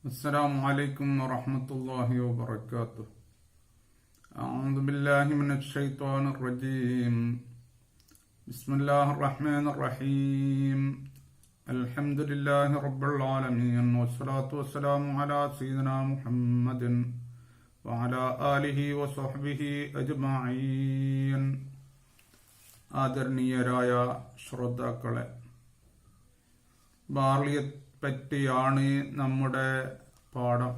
السلام عليكم ورحمة الله وبركاته. أعوذ بالله من الشيطان الرجيم. بسم الله الرحمن الرحيم. الحمد لله رب العالمين والصلاة والسلام على سيدنا محمد وعلى آله وصحبه أجمعين. ആദരണീയരായ ശ്രോതാക്കളെ, ബാർലിയെ പറ്റിയാണ് നമ്മുടെ പാഠം.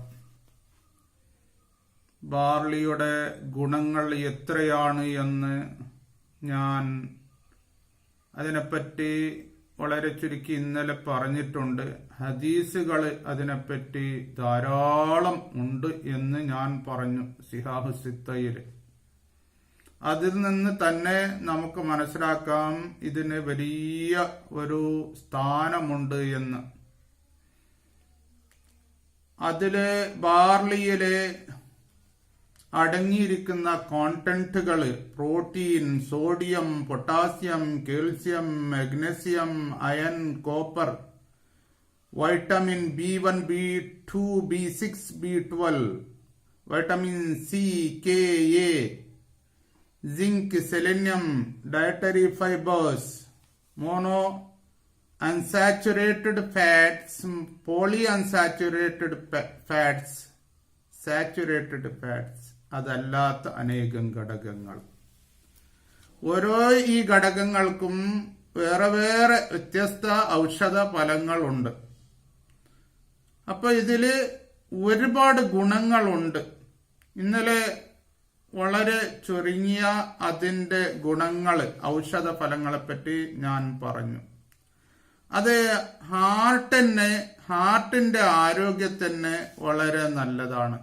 ബാർലിയുടെ ഗുണങ്ങൾ എത്രയാണ് എന്ന് ഞാൻ അതിനെപ്പറ്റി വളരെ ചുരുക്കി ഇന്നലെ പറഞ്ഞിട്ടുണ്ട്. ഹദീസുകൾ അതിനെപ്പറ്റി ധാരാളം ഉണ്ട് എന്ന് ഞാൻ പറഞ്ഞു സിഹാഹു സിത്തയിൽ. അതിൽ നിന്ന് തന്നെ നമുക്ക് മനസ്സിലാക്കാം ഇതിന് വലിയ ഒരു സ്ഥാനമുണ്ട് എന്ന്. അതില് ബാർലിയില് അടങ്ങിയിരിക്കുന്ന കോണ്ടന്റുകൾ protein, sodium, potassium, calcium, magnesium, iron, copper, vitamin B1, B2, B6, B12, vitamin C, K, A, zinc, selenium, dietary fibres, mono unsaturated fats, poly unsaturated fats, saturated fats, അതല്ലാത്ത അനേകം ഘടകങ്ങൾ. ഓരോ ഈ ഘടകങ്ങൾക്കും വേറെ വേറെ വ്യത്യസ്ത ഔഷധ ഫലങ്ങളുണ്ട്. അപ്പൊ ഇതില് ഒരുപാട് ഗുണങ്ങളുണ്ട്. ഇന്നലെ വളരെ ചുരുങ്ങിയ അതിന്റെ ഗുണങ്ങൾ, ഔഷധ ഫലങ്ങളെ പറ്റി ഞാൻ പറഞ്ഞു. അത് ഹാർട്ടിന്റെ ആരോഗ്യത്തിന് വളരെ നല്ലതാണ്.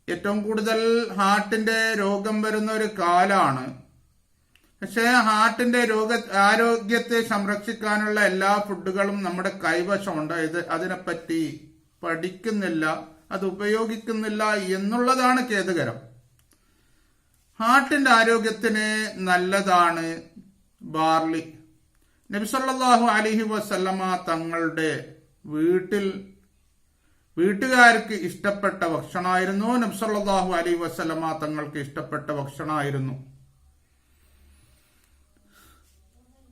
ഏറ്റവും കൂടുതൽ ഹാർട്ടിന്റെ രോഗം വരുന്ന ഒരു കാലാണ്. പക്ഷെ ഹാർട്ടിന്റെ ആരോഗ്യത്തെ സംരക്ഷിക്കാനുള്ള എല്ലാ ഫുഡുകളും നമ്മുടെ കൈവശമുണ്ട്. അതിനെപ്പറ്റി പഠിക്കുന്നില്ല, അത് ഉപയോഗിക്കുന്നില്ല എന്നുള്ളതാണ് ഖേദകരം. ഹാർട്ടിന്റെ ആരോഗ്യത്തിന് നല്ലതാണ് ബാർലി. നബി സല്ലല്ലാഹു അലൈഹി വസല്ലമ തങ്ങളുടെ വീട്ടുകാർക്ക് ഇഷ്ടപ്പെട്ട ഭക്ഷണമായിരുന്നു. നബി സല്ലല്ലാഹു അലൈഹി വസല്ലമ തങ്ങൾക്ക് ഇഷ്ടപ്പെട്ട ഭക്ഷണമായിരുന്നു.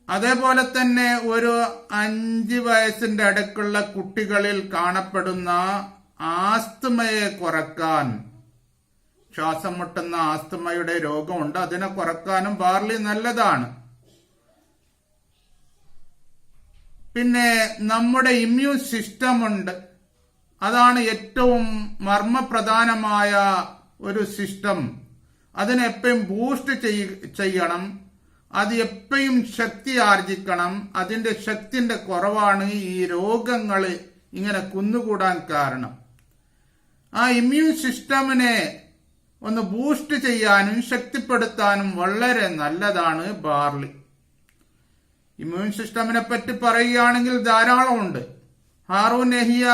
അതേപോലെ തന്നെ ഒരു 5 വയസ്സിന്റെ അടുക്കുള്ള കുട്ടികളിൽ കാണപ്പെടുന്ന ആസ്തമയെ കുറക്കാൻ, ശ്വാസം മുട്ടുന്ന ആസ്തമയുടെ രോഗമുണ്ട്, അതിനെ കുറക്കാനും ബാർലി നല്ലതാണ്. പിന്നെ നമ്മുടെ ഇമ്മ്യൂൺ സിസ്റ്റം ഉണ്ട്. അതാണ് ഏറ്റവും മർമ്മപ്രധാനമായ ഒരു സിസ്റ്റം. അതിനെ എപ്പോഴും ബൂസ്റ്റ് ചെയ്യണം. അത് എപ്പോഴും ശക്തി ആർജിക്കണം. അതിന്റെ ശക്തിന്റെ കുറവാണ് ഈ രോഗങ്ങൾ ഇങ്ങനെ കുന്നുകൂടാൻ കാരണം. ആ ഇമ്മ്യൂൺ സിസ്റ്റമിനെ ഒന്ന് ബൂസ്റ്റ് ചെയ്യാനും ശക്തിപ്പെടുത്താനും വളരെ നല്ലതാണ് ബാർലി. ഇമ്മ്യൂൺ സിസ്റ്റമിനെ പറ്റി പറയുകയാണെങ്കിൽ ധാരാളമുണ്ട്. ഹാറൂൻ യഹിയ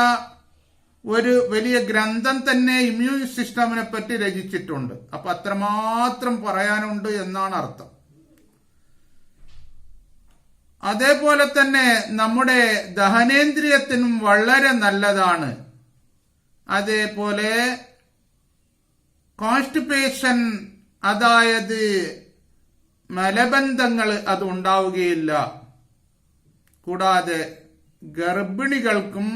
ഒരു വലിയ ഗ്രന്ഥം തന്നെ ഇമ്മ്യൂൺ സിസ്റ്റമിനെ പറ്റി രചിച്ചിട്ടുണ്ട്. അപ്പൊ അത്രമാത്രം പറയാനുണ്ട് എന്നാണ് അർത്ഥം. അതേപോലെ തന്നെ നമ്മുടെ ദഹനേന്ദ്രിയത്തിനും വളരെ നല്ലതാണ്. അതേപോലെ കോൺസ്റ്റിപ്പേഷൻ, അതായത് മലബന്ധങ്ങൾ അത് ഉണ്ടാവുകയില്ല. കൂടാതെ ഗർഭിണികൾക്കും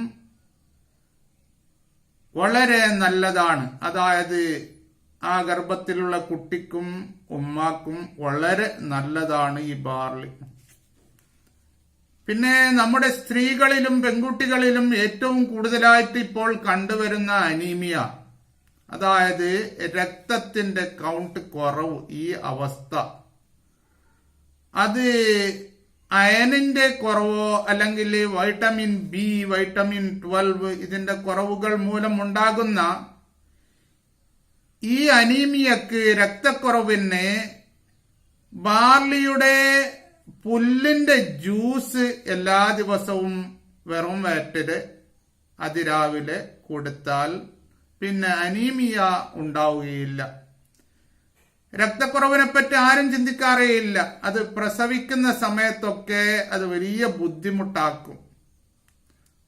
വളരെ നല്ലതാണ്. അതായത് ആ ഗർഭത്തിലുള്ള കുട്ടിക്കും ഉമ്മാക്കും വളരെ നല്ലതാണ് ഈ ബാർലി. പിന്നെ നമ്മുടെ സ്ത്രീകളിലും പെൺകുട്ടികളിലും ഏറ്റവും കൂടുതലായിട്ട് ഇപ്പോൾ കണ്ടുവരുന്ന അനീമിയ, അതായത് രക്തത്തിന്റെ കൗണ്ട് കുറവ്, ഈ അവസ്ഥ, അത് അയണിന്റെ കുറവോ അല്ലെങ്കിൽ വൈറ്റമിൻ B, വൈറ്റമിൻ 12 ഇതിന്റെ കുറവുകൾ മൂലം ഉണ്ടാകുന്ന ഈ അനീമിയക്ക്, രക്തക്കുറവിന് ബാർലിയുടെ പുല്ലിന്റെ ജ്യൂസ് എല്ലാ ദിവസവും വെറും വയറ്റില് അതിരാവിലെ കൊടുത്താൽ പിന്നെ അനീമിയ ഉണ്ടാവുകയില്ല. രക്തക്കുറവിനെ പറ്റി ആരും ചിന്തിക്കാറേയില്ല. അത് പ്രസവിക്കുന്ന സമയത്തൊക്കെ അത് വലിയ ബുദ്ധിമുട്ടാക്കും.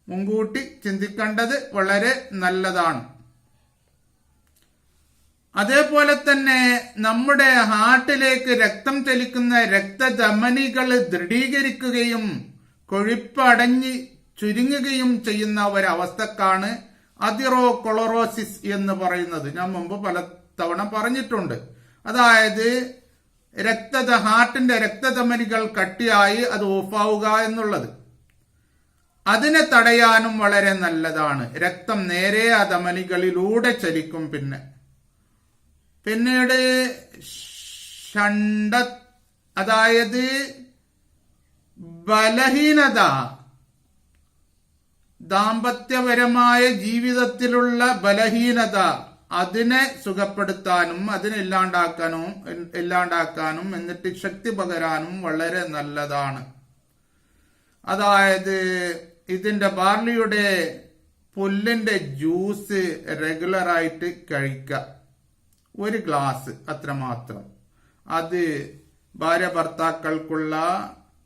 മുൻകൂട്ടി ചിന്തിക്കേണ്ടത് വളരെ നല്ലതാണ്. അതേപോലെ തന്നെ നമ്മുടെ ഹാർട്ടിലേക്ക് രക്തം ചലിക്കുന്ന രക്തധമനികൾ ദൃഢീകരിക്കുകയും കൊഴുപ്പടഞ്ഞ് ചുരുങ്ങുകയും ചെയ്യുന്ന ഒരവസ്ഥക്കാണ് അതിറോകൊളറോസിസ് എന്ന് പറയുന്നത്. ഞാൻ മുമ്പ് പലതവണ പറഞ്ഞിട്ടുണ്ട്. അതായത് ഹാർട്ടിന്റെ രക്തധമനികൾ കട്ടിയായി അത് ഓഫാവുക എന്നുള്ളത്. അതിനെ തടയാനും വളരെ നല്ലതാണ്. രക്തം നേരെ ആ ധമനികളിലൂടെ ചലിക്കും. പിന്നീട് അതായത് ബലഹീനത, ദാമ്പത്യപരമായ ജീവിതത്തിലുള്ള ബലഹീനത, അതിനെ സുഖപ്പെടുത്താനും അതിനെ ഇല്ലാണ്ടാക്കാനും എന്നിട്ട് ശക്തി പകരാനും വളരെ നല്ലതാണ്. അതായത് ഇതിന്റെ ബാർലിയുടെ പുല്ലിന്റെ ജ്യൂസ് റെഗുലറായിട്ട് കഴിക്കുക. 1 ഗ്ലാസ് അത്രമാത്രം. അത് ഭാര്യ ഭർത്താക്കൾക്കുള്ള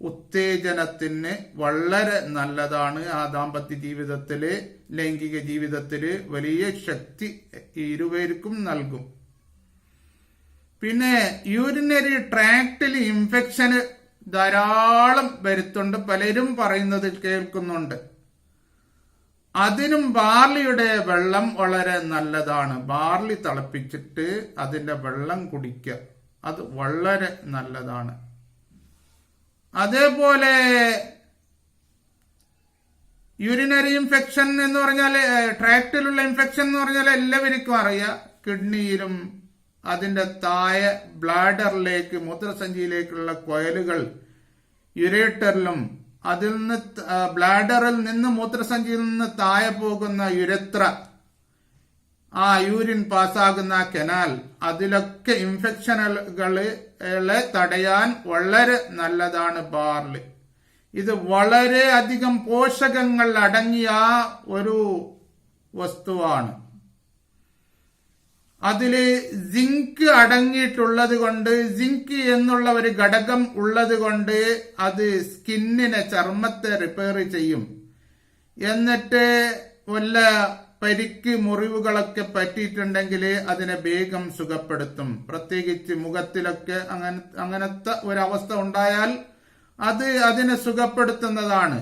ഉത്തേജനത്തിന് വളരെ നല്ലതാണ്. ആ ദാമ്പത്യ ജീവിതത്തില്, ലൈംഗിക ജീവിതത്തില് വലിയ ശക്തി ഇരുവരുക്കും നൽകും. പിന്നെ യൂറിനറി ട്രാക്റ്റിൽ ഇൻഫെക്ഷന് ധാരാളം വരുത്തുണ്ട്. പലരും പറയുന്നത് കേൾക്കുന്നുണ്ട്. അതിനും ബാർലിയുടെ വെള്ളം വളരെ നല്ലതാണ്. ബാർലി തിളപ്പിച്ചിട്ട് അതിന്റെ വെള്ളം കുടിക്കുക, അത് വളരെ നല്ലതാണ്. അതേപോലെ യൂറിനറി ഇൻഫെക്ഷൻ എന്ന് പറഞ്ഞാൽ, ട്രാക്റ്റിലുള്ള ഇൻഫെക്ഷൻ എന്ന് പറഞ്ഞാൽ എല്ലാവർക്കും അറിയാം. കിഡ്നിയിലും അതിന്റെ താഴെ ബ്ലാഡറിലേക്ക്, മൂത്രസഞ്ചിയിലേക്കുള്ള കോയലുകൾ, യുരേറ്ററിലും, അതിൽ നിന്ന് ബ്ലാഡറിൽ നിന്ന് മൂത്രസഞ്ചിയിൽ നിന്ന് താഴെ പോകുന്ന യുരത്ര, ആ യൂറിൻ പാസ്സാകുന്ന കനാൽ, അതിലൊക്കെ ഇൻഫെക്ഷനുകളെ തടയാൻ വളരെ നല്ലതാണ് ബാർലി. ഇത് വളരെ അധികം പോഷകങ്ങൾ അടങ്ങിയ ഒരു വസ്തുവാണ്. അതില് സിങ്ക് അടങ്ങിയിട്ടുള്ളത് കൊണ്ട്, സിങ്ക് എന്നുള്ള ഒരു ഘടകം ഉള്ളത് കൊണ്ട് അത് സ്കിന്നിനെ, ചർമ്മത്തെ റിപ്പയർ ചെയ്യും. എന്നിട്ട് വല്ല പരിക്ക്, മുറിവുകളൊക്കെ പറ്റിയിട്ടുണ്ടെങ്കിൽ അതിനെ വേഗം സുഖപ്പെടുത്തും. പ്രത്യേകിച്ച് മുഖത്തിലൊക്കെ അങ്ങനത്തെ ഒരവസ്ഥ ഉണ്ടായാൽ അതിനെ സുഖപ്പെടുത്തുന്നതാണ്.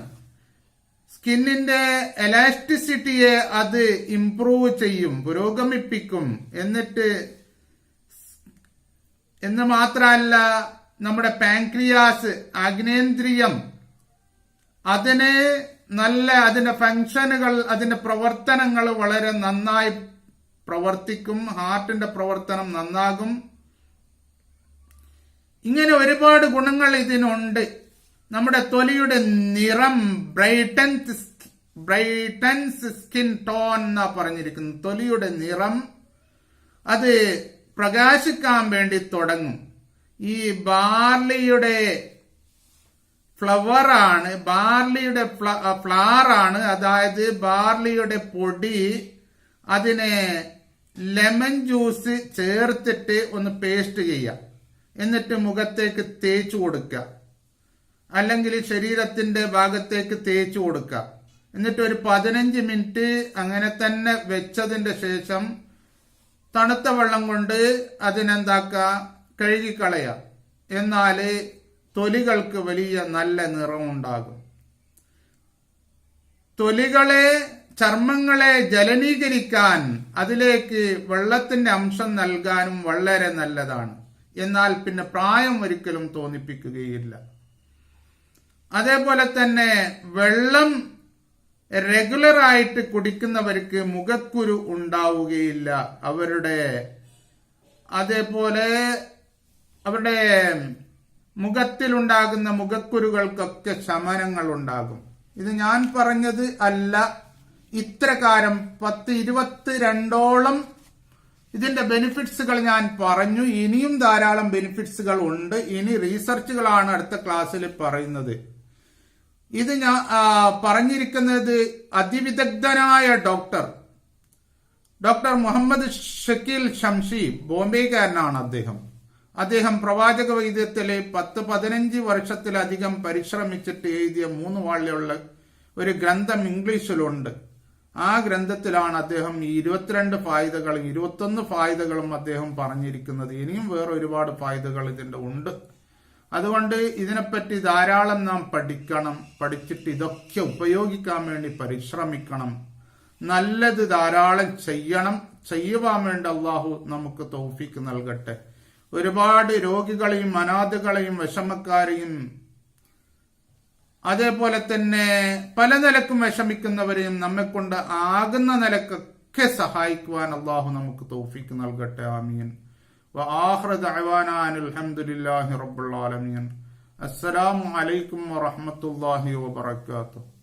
സ്കിന്നിന്റെ എലാസ്റ്റിസിറ്റിയെ അത് ഇംപ്രൂവ് ചെയ്യും, പുരോഗമിപ്പിക്കും. എന്ന് മാത്രമല്ല, നമ്മുടെ പാൻക്രിയാസ്, ആഗ്നേന്ദ്രിയം, അതിന്റെ ഫങ്ഷനുകൾ, അതിന്റെ പ്രവർത്തനങ്ങൾ വളരെ നന്നായി പ്രവർത്തിക്കും. ഹാർട്ടിന്റെ പ്രവർത്തനം നന്നാകും. ഇങ്ങനെ ഒരുപാട് ഗുണങ്ങൾ ഇതിനുണ്ട്. നമ്മുടെ തൊലിയുടെ നിറം ബ്രൈറ്റൻസ് സ്കിൻ ടോൺ എന്നാ പറഞ്ഞിരിക്കുന്നത്. തൊലിയുടെ നിറം അത് പ്രകാശിക്കാൻ വേണ്ടി തുടങ്ങും. ഈ ബാർലിയുടെ ഫ്ലവറാണ്, ബാർലിയുടെ ഫ്ലവറാണ്, അതായത് ബാർലിയുടെ പൊടി, അതിനെ ലെമൺ ജ്യൂസ് ചേർത്തിട്ട് ഒന്ന് പേസ്റ്റ് ചെയ്യാം. എന്നിട്ട് മുഖത്തേക്ക് തേച്ചു കൊടുക്കുക, അല്ലെങ്കിൽ ശരീരത്തിന്റെ ഭാഗത്തേക്ക് തേച്ചു കൊടുക്കുക. എന്നിട്ട് ഒരു 15 മിനിറ്റ് അങ്ങനെ തന്നെ വെച്ചതിന്റെ ശേഷം തണുത്ത വെള്ളം കൊണ്ട് അതിനെന്താക്കുക, കഴുകിക്കളയുക. എന്നാല് തൊലികൾക്ക് വലിയ നല്ല നിറമുണ്ടാകും. ചർമ്മങ്ങളെ ജലനീകരിക്കാൻ, അതിലേക്ക് വെള്ളത്തിന്റെ അംശം നൽകാനും വളരെ നല്ലതാണ്. എന്നാൽ പിന്നെ പ്രായം ഒരിക്കലും തോന്നിപ്പിക്കുകയില്ല. അതേപോലെ തന്നെ വെള്ളം റെഗുലറായിട്ട് കുടിക്കുന്നവർക്ക് മുഖക്കുരു ഉണ്ടാവുകയില്ല. അതേപോലെ അവരുടെ മുഖത്തിലുണ്ടാകുന്ന മുഖക്കുരുകൾക്കൊക്കെ ശമനങ്ങൾ ഉണ്ടാകും. ഇത് ഞാൻ പറഞ്ഞത് അല്ല. ഇത്രകാലം 10-22ഓളം ഇതിന്റെ ബെനിഫിറ്റ്സുകൾ ഞാൻ പറഞ്ഞു. ഇനിയും ധാരാളം ബെനിഫിറ്റ്സുകൾ ഉണ്ട്. ഇനി റീസർച്ചുകളാണ് അടുത്ത ക്ലാസ്സിൽ പറയുന്നത്. ഇത് ഞാൻ പറഞ്ഞിരിക്കുന്നത് അതിവിദഗ്ധനായ ഡോക്ടർ മുഹമ്മദ് ഷക്കീൽ ഷംഷി, ബോംബെക്കാരനാണ് അദ്ദേഹം പ്രവാചക വൈദ്യത്തിലെ 10-15 വർഷത്തിലധികം പരിശ്രമിച്ചിട്ട് എഴുതിയ 3 വാള്യമുള്ള ഒരു ഗ്രന്ഥം ഇംഗ്ലീഷിലുണ്ട്. ആ ഗ്രന്ഥത്തിലാണ് അദ്ദേഹം ഈ 22 ഫായിദകളും 21 ഫായിദകളും അദ്ദേഹം പറഞ്ഞിരിക്കുന്നത്. ഇനിയും വേറെ ഒരുപാട് ഫായിദകൾ ഇതിന്റെ ഉണ്ട്. അതുകൊണ്ട് ഇതിനെപ്പറ്റി ധാരാളം നാം പഠിക്കണം. പഠിച്ചിട്ട് ഇതൊക്കെ ഉപയോഗിക്കാൻ വേണ്ടി പരിശ്രമിക്കണം. നല്ലത് ധാരാളം ചെയ്യണം. ചെയ്യുവാൻ വേണ്ടി അള്ളാഹു നമുക്ക് തൗഫീക്ക് നൽകട്ടെ. ഒരുപാട് രോഗികളെയും അനാഥകളെയും വിഷമക്കാരെയും അതേപോലെ തന്നെ പല നിലക്കും വിഷമിക്കുന്നവരെയും നമ്മെ കൊണ്ട് ആകുന്ന നിലക്കൊക്കെ സഹായിക്കുവാൻ അള്ളാഹു നമുക്ക് തൗഫീക്ക് നൽകട്ടെ. ആമീൻ. വആഖിറു ദഅവാനാ അനിൽ ഹംദുലില്ലാഹി റബ്ബിൽ ആലമീൻ. അസ്സലാമു അലൈക്കും വറഹ്മത്തുള്ളാഹി വബറകാതുഹു.